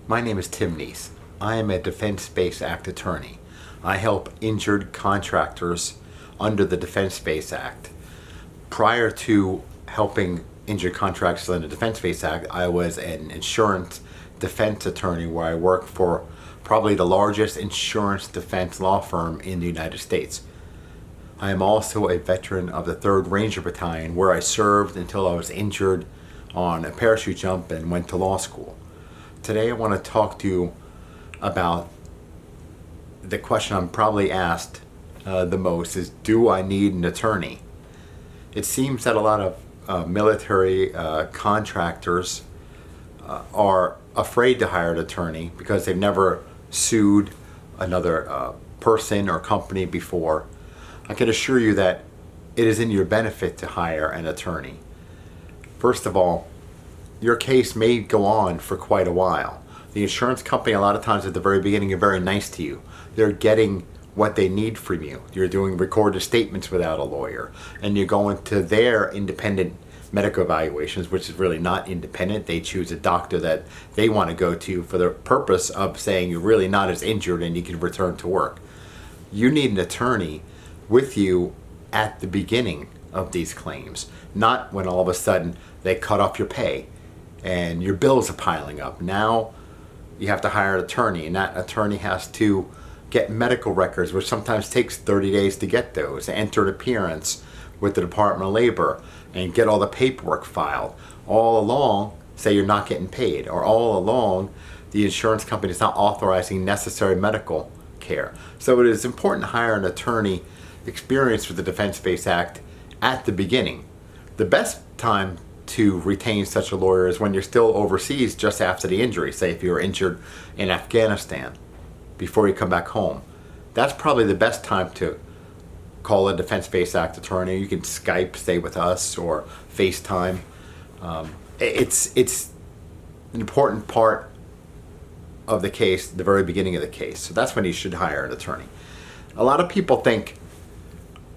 My name is Tim Nies. I am a Defense Base Act attorney. I help injured contractors under the Defense Base Act. Prior to helping injured contractors under the Defense Base Act, I was an insurance defense attorney where I worked for probably the largest insurance defense law firm in the United States. I am also a veteran of the 3rd Ranger Battalion, where I served until I was injured on a parachute jump and went to law school. Today I want to talk to you about the question I'm probably asked the most is, do I need an attorney? It seems that a lot of military contractors are afraid to hire an attorney because they've never sued another person or company before. I can assure you that it is in your benefit to hire an attorney. First of all, your case may go on for quite a while. The insurance company, a lot of times at the very beginning, are very nice to you. They're getting what they need from you. You're doing recorded statements without a lawyer, and you're going to their independent medical evaluations, which is really not independent. They choose a doctor that they want to go to for the purpose of saying you're really not as injured and you can return to work. You need an attorney with you at the beginning of these claims, not when all of a sudden they cut off your pay and your bills are piling up. Now you have to hire an attorney, and that attorney has to get medical records, which sometimes takes 30 days to get those, enter an appearance with the Department of Labor, and get all the paperwork filed. All along, say you're not getting paid, or all along, the insurance company is not authorizing necessary medical care. So it is important to hire an attorney experienced with the Defense Base Act at the beginning. The best time to retain such a lawyer is when you're still overseas just after the injury. Say if you were injured in Afghanistan before you come back home. That's probably the best time to call a Defense Base Act attorney. You can Skype, stay with us, or FaceTime. It's an important part of the case, the very beginning of the case. So that's when you should hire an attorney. A lot of people think,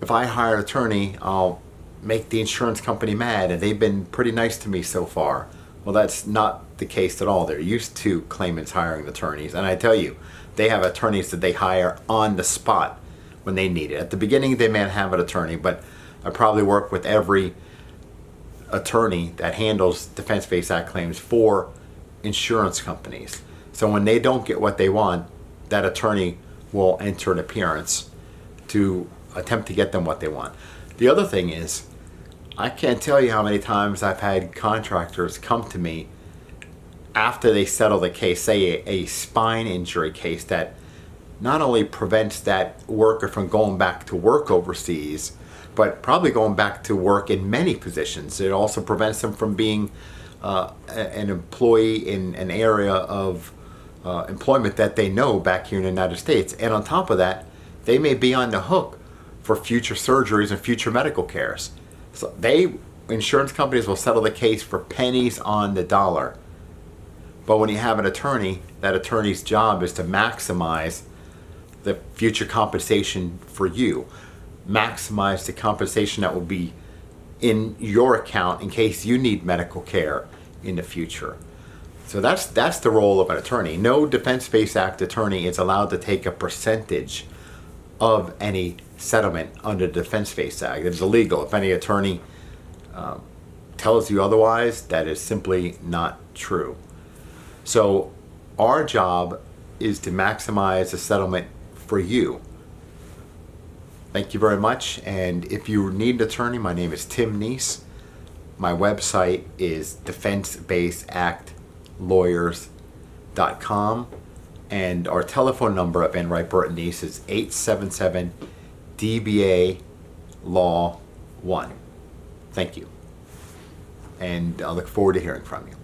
if I hire an attorney, I'll make the insurance company mad, and they've been pretty nice to me so far. Well, that's not the case at all. They're used to claimants hiring attorneys, and I tell you, they have attorneys that they hire on the spot when they need it. At the beginning, they may not have an attorney, but I probably work with every attorney that handles Defense Base Act claims for insurance companies. So when they don't get what they want, that attorney will enter an appearance to attempt to get them what they want. The other thing is, I can't tell you how many times I've had contractors come to me after they settle the case, say a spine injury case that not only prevents that worker from going back to work overseas, but probably going back to work in many positions. It also prevents them from being an employee in an area of employment that they know back here in the United States. And on top of that, they may be on the hook for future surgeries and future medical cares. So insurance companies will settle the case for pennies on the dollar. But when you have an attorney, that attorney's job is to maximize the future compensation for you. Maximize the compensation that will be in your account in case you need medical care in the future. So that's the role of an attorney. No Defense Base Act attorney is allowed to take a percentage of any settlement under the Defense Base Act. It is illegal. If any attorney tells you otherwise, that is simply not true. So our job is to maximize the settlement for you. Thank you very much. And if you need an attorney, my name is Tim Nies. My website is defensebaseactlawyers.com. And our telephone number at Van Wright Burton Nies is 877 DBA Law 1. Thank you. And I look forward to hearing from you.